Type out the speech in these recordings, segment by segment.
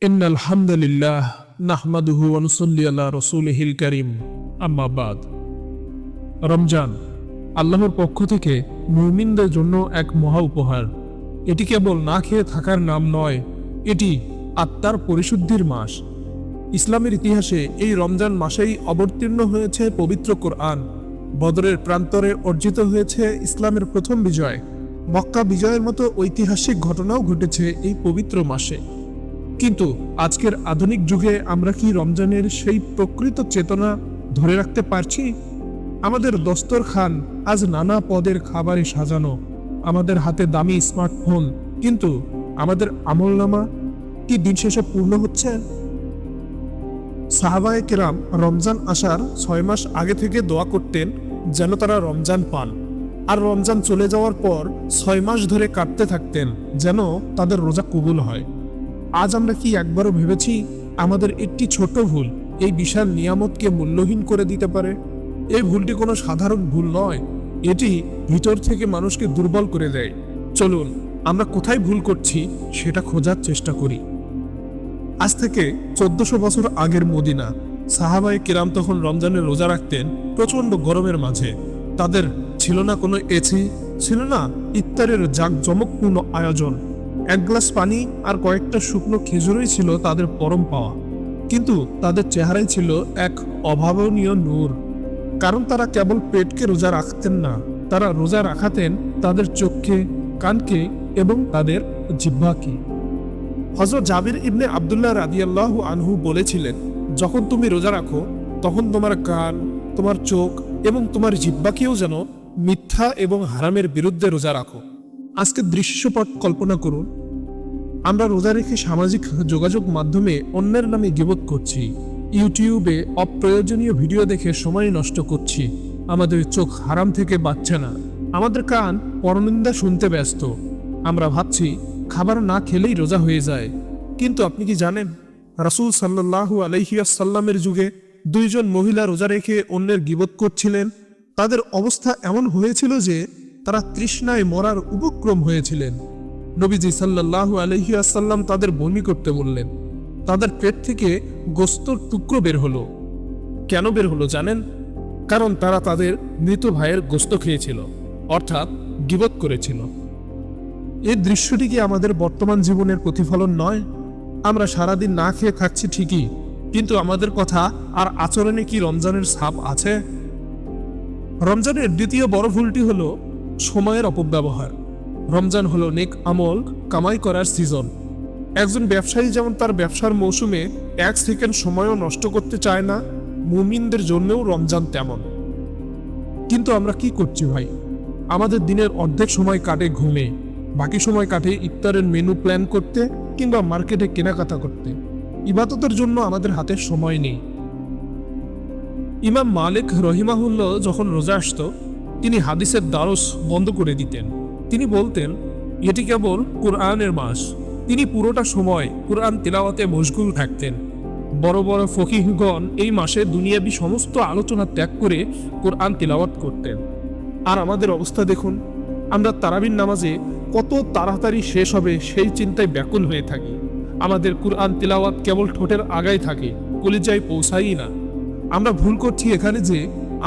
ইন্নাল হামদুলিল্লাহ নাহমাদুহু ওয়া নুসাল্লি আলা রাসূলিহিল কারীম আম্মা বাদ। রমজান আল্লাহর পক্ষ থেকে মুমিনদের জন্য এক মহা উপহার। এটি কেবল না খেয়ে থাকার নাম নয়, এটি আত্মার পরিশুদ্ধির মাস। ইসলামের ইতিহাসে এই রমজান মাসেই অবতীর্ণ হয়েছে পবিত্র কোরআন। বদরের প্রান্তরে অর্জিত হয়েছে ইসলামের প্রথম বিজয়। মক্কা বিজয়ের মতো ঐতিহাসিক ঘটনাও ঘটেছে এই পবিত্র মাসে। কিন্তু আজকের আধুনিক যুগে আমরা কি রমজানের সেই প্রকৃত চেতনা ধরে রাখতে পারছি? আমাদের দস্তরখান আজ নানা পদের খাবারে সাজানো, আমাদের হাতে দামি স্মার্টফোন, কিন্তু আমাদের আমলনামা কি দিন শেষে পূর্ণ হচ্ছে? সাহাবায়ে কেরাম রমজান আসার 6 মাস আগে থেকে দোয়া করতেন যেন তারা রমজান পান, আর রমজান চলে যাওয়ার পর 6 মাস ধরে কাঁদতে থাকতেন যেন তাদের রোজা কবুল হয়। আজ আমরা কি একবারও ভেবেছি আমাদের একটি ছোট ভুল এই বিশাল নিয়ামতকে মূল্যহীন করে দিতে পারে? এই ভুলটি কোনো সাধারণ ভুল নয়, এটি ভিতর থেকে মানুষকে দুর্বল করে দেয়। চলুন আমরা কোথায় ভুল করছি সেটা খোঁজার চেষ্টা করি। আজ থেকে 1400 বছর আগের মদিনা, সাহাবায়ে কেরাম তখন রমজানের রোজা রাখতেন প্রচন্ড গরমের মাঝে। তাদের ছিল না কোনো এসি, ছিল না ইফতারের জাঁকজমকপূর্ণ আয়োজন। এক গ্লাস পানি আর কয়েকটা শুকনো খেজুরই ছিল তাদের পরম পাওয়া, কিন্তু তাদের চেহারায় ছিল এক অভাবনীয় নূর। কারণ তারা কেবল পেটকে রোজা রাখতেন না, তারা রোজা রাখাতেন তাদের চোখকে, কানকে এবং তাদের জিহ্বাকে। হযরত জাবির ইবনে আব্দুল্লাহ রাদিয়াল্লাহু আনহু বলেছিলেন, যখন তুমি রোজা রাখো তখন তোমার কান, তোমার চোখ এবং তোমার জিহ্বাকেও যেন মিথ্যা এবং হারামের বিরুদ্ধে রোজা রাখো। আজকে দৃশ্যপট কল্পনা করুন, আমরা রোজা রেখে সামাজিক যোগাযোগ মাধ্যমে অন্যের নামে গীবত করছি, ইউটিউবে অপ্রয়োজনীয় ভিডিও দেখে সময় নষ্ট করছি। আমাদের চোখ হারাম থেকে বাঁচছে না, আমাদের কান পরনিন্দা শুনতে ব্যস্ত। আমরা ভাবছি খাবার না খেলেই রোজা হয়ে যায়। কিন্তু আপনি কি জানেন, রাসূল সাল্লাল্লাহু আলাইহি ওয়াসাল্লামের যুগে 2 জন মহিলা রোজা রেখে অন্যের গীবত করছিলেন। তাদের অবস্থা এমন হয়েছিল যে তারা তৃষ্ণায় মরার উপক্রম হয়েছিলেন। নবীজি সাল্লাল্লাহু আলাইহি ওয়াসাল্লাম তাদের বমি করতে বললেন। তাদের পেট থেকে গোশতের টুকরো বের হলো। কেন বের হলো জানেন? কারণ তারা তাদের মৃত ভাইয়ের গোশত খেয়েছিল, অর্থাৎ গীবত করেছিল। এই দৃশ্যটি কি আমাদের বর্তমান জীবনের প্রতিফলন নয়? আমরা সারাদিন না খেয়ে থাকছি ঠিকই, কিন্তু আমাদের কথা আর আচরণে কি রমজানের ছাপ আছে? রমজানের দ্বিতীয় বড় ভুলটি হলো সময়ের অপব্যবহার। রমজান হলো নেক আমল কামাই করার সিজন। একজন ব্যবসায়ী যেমন তার ব্যবসার মৌসুমে 1 সেকেন্ড সময়ও নষ্ট করতে চায় না, মুমিনদের জন্যও রমজান তেমন। কিন্তু আমরা কি করছি ভাই? আমাদের দিনের অর্ধেক সময় কাটে ঘুমে, বাকি সময় কাটে ইফতারের মেনু প্ল্যান করতে কিংবা মার্কেটে কেনাকাটা করতে। ইবাদতের জন্য আমাদের হাতে সময় নেই। ইমাম মালিক রহিমাহুল্লাহ যখন রোজা আসতো, তিনি হাদিসের দ্বারস বন্ধ করে দিতেন। তিনি বলতেন, এটি কেবল কোরআনের মাস। তিনি পুরোটা সময় কোরআন তিলাওয়াতে মশগুল থাকতেন। বড় বড় ফকিহগণ এই মাসে দুনিয়াবি সমস্ত আলোচনা ত্যাগ করে কোরআন তিলাওয়াত করতেন। আর আমাদের অবস্থা দেখুন, আমরা তারাবির নামাজে কত তাড়াতাড়ি শেষ হবে সেই চিন্তায় ব্যাকুল হয়ে থাকি। আমাদের কোরআন তিলাওয়াত কেবল ঠোঁটের আগায় থাকে, কলিজায় পৌঁছাই না। আমরা ভুল করছি এখানে যে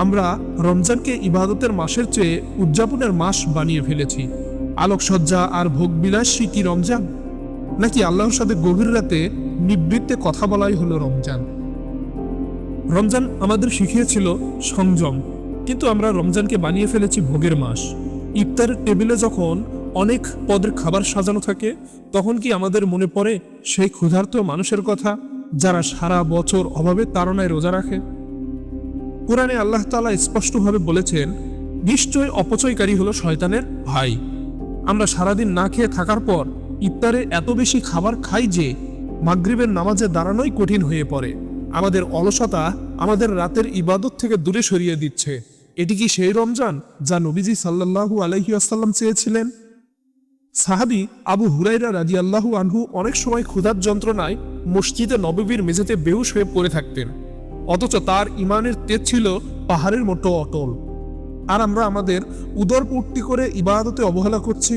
আমরা রমজানকে ইবাদতের মাসের চেয়ে উদযাপনের মাস বানিয়ে ফেলেছি। আলোকসজ্জা আর ভোগবিলাসী কি রমজান? নাকি আল্লাহর সাথে গভীর রাতে নিবৃত্তে কথা বলাই হলো রমজান? রমজান আমাদের শিখিয়েছিল সংযম, কিন্তু আমরা রমজানকে বানিয়ে ফেলেছি ভোগের মাস। ইফতারের টেবিলে যখন অনেক পদের খাবার সাজানো থাকে, তখন কি আমাদের মনে পড়ে সেই ক্ষুধার্ত মানুষের কথা যারা সারা বছর অভাবে তাড়নায় রোজা রাখে? কোরআনে আল্লাহ তাআলা স্পষ্টভাবে বলেছেন, নিশ্চয় অপচয়কারী হলো শয়তানের ভাই। আমরা সারাদিন না খেয়ে থাকার পর ইফতারে এত বেশি খাবার খাই যে মাগরিবের নামাজে দাঁড়ানোই কঠিন হয়ে পড়ে। আমাদের অলসতা আমাদের রাতের ইবাদত থেকে দূরে সরিয়ে দিচ্ছে। এটি কি সেই রমজান যা নবীজি সাল্লাল্লাহু আলাইহি ওয়াসাল্লাম চেয়েছিলেন? সাহাবী আবু হুরায়রা রাদিয়াল্লাহু আনহু অনেক সময় ক্ষুধার যন্ত্রণায় মসজিদে নববীর মেঝেতে বেহুশ হয়ে পড়ে থাকতেন, অথচ তার ইমানের তেজ ছিল পাহাড়ের মতো অটল। আর আমরা আমাদের উদর পূর্তি করে ইবাদতে অবহেলা করছি।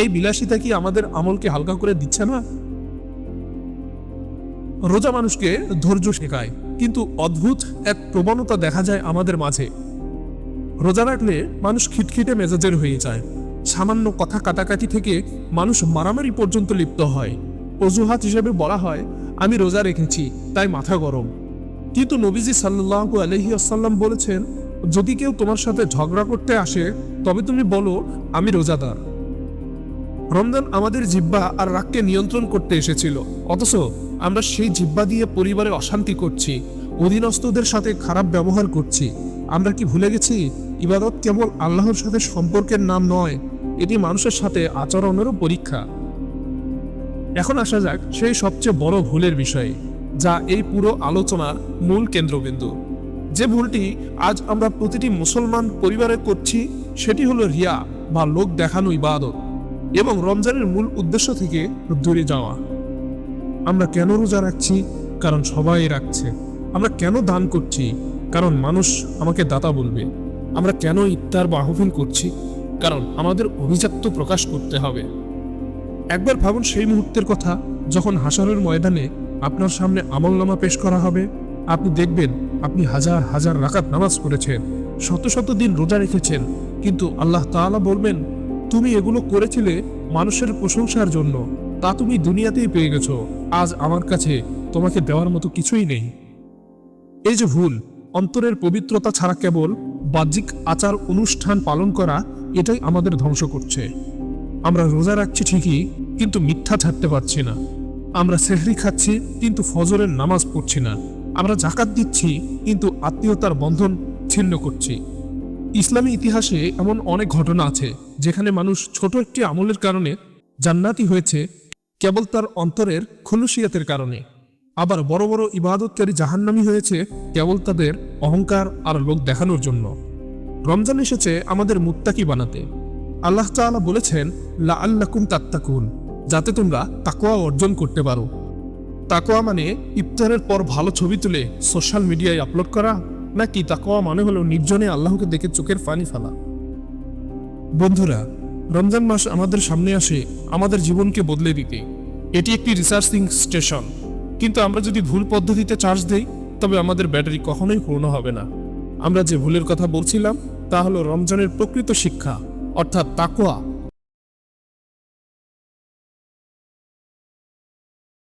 এই বিলাসিতা কি আমাদের আমলকে হালকা করে দিচ্ছে না? রোজা মানুষকে ধৈর্য শেখায়, কিন্তু অদ্ভুত এক প্রবণতা দেখা যায় আমাদের মাঝে। রোজা রাখলে মানুষ খিটখিটে মেজাজের হয়ে যায়। সামান্য কথা কাটাকাটি থেকে মানুষ মারামারি পর্যন্ত লিপ্ত হয়। অজুহাত হিসেবে বলা হয়, আমি রোজা রেখেছি তাই মাথা গরম। কিন্তু নবীজি সাল্লাল্লাহু আলাইহি ওয়াসাল্লাম বলেছেন, যদি কেউ তোমার সাথে ঝগড়া করতে আসে তবে তুমি বলো আমি রোজাদার। রমজান আমাদের জিহ্বা আর রাগকে নিয়ন্ত্রণ করতে এসেছিল, অথচ আমরা সেই জিহ্বা দিয়ে পরিবারে অশান্তি করছি, অধীনস্থদের সাথে খারাপ ব্যবহার করছি। আমরা কি ভুলে গেছি ইবাদত কেবল আল্লাহর সাথে সম্পর্কের নাম নয়, এটি মানুষের সাথে আচরণেরও পরীক্ষা। এখন আসা যাক সেই সবচেয়ে বড় ভুলের বিষয়ে, যা এই পুরো আলোচনার মূল কেন্দ্রবিন্দু। যে ভুলটি আজ আমরা প্রতিটি মুসলমান পরিবারে করছি সেটি হলো রিয়া বা লোক দেখানো ইবাদত এবং রমজানের মূল উদ্দেশ্য থেকে দূরে যাওয়া। আমরা কেন রোজা রাখছি? কারণ সবাই রাখছে। আমরা কেন দান করছি? কারণ মানুষ আমাকে দাতা বলবে। আমরা কেন ইফতার বা মাহফিল করছি? কারণ আমাদের অভিজাত্য প্রকাশ করতে হবে। একবার ভাবুন সেই মুহূর্তের কথা, যখন হাশরের ময়দানে আপনার সামনে আমলনামা পেশ করা হবে। আপনি দেখবেন আপনি হাজার হাজার রাকাত নামাজ পড়েছেন, শত শত দিন রোজা রেখেছেন, কিন্তু আল্লাহ তাআলা বলবেন, তুমি এগুলো করেছিলে মানুষের প্রশংসার জন্য, তা তুমি দুনিয়াতেই পেয়ে গেছো, আজ আমার কাছে তোমাকে দেওয়ার মতো কিছুই নেই। এই যে ভুল, অন্তরের পবিত্রতা ছাড়া কেবল বাহ্যিক আচার অনুষ্ঠান পালন করা, এটাই আমাদের ধ্বংস করছে। আমরা রোজা রাখছি ঠিকই, কিন্তু মিথ্যা ছাড়তে পারছি না। আমরা সেহরি খাচ্ছি কিন্তু ফজরের নামাজ পড়ছি না। আমরা যাকাত দিচ্ছি কিন্তু আত্মীয়তার বন্ধন ছিন্ন করছি। ইসলামী ইতিহাসে এমন অনেক ঘটনা আছে যেখানে মানুষ ছোট একটি আমলের কারণে জান্নাতি হয়েছে কেবল তার অন্তরের খুলুসিয়াতের কারণে। আবার বড় বড় ইবাদতকারী জাহান্নামী হয়েছে কেবল তাদের অহংকার আর লোক দেখানোর জন্য। রমজান এসেছে আমাদের মুত্তাকি বানাতে। আল্লাহ তাআলা বলেছেন, লাআল্লাকুম তাত্তাকুন, যাতে তোমরা তাকওয়া অর্জন করতে পারো। তাকওয়া মানে ইফতারের পর ভালো ছবি তুলে সোশ্যাল মিডিয়ায় আপলোড করা, নাকি তাকওয়া মানে হলো নির্জনে আল্লাহকে দেখে চোখের পানি ফেলা? বন্ধুরা, রমজান মাস আমাদের সামনে আসে আমাদের জীবনকে বদলে দিতে। এটি একটি রিসার্চিং স্টেশন, কিন্তু আমরা যদি ভুল পদ্ধতিতে চার্জ দেই তবে আমাদের ব্যাটারি কখনোই পূর্ণ হবে না। আমরা যে ভুলের কথা বলছিলাম তা হলো রমজানের প্রকৃত শিক্ষা, অর্থাৎ তাকওয়া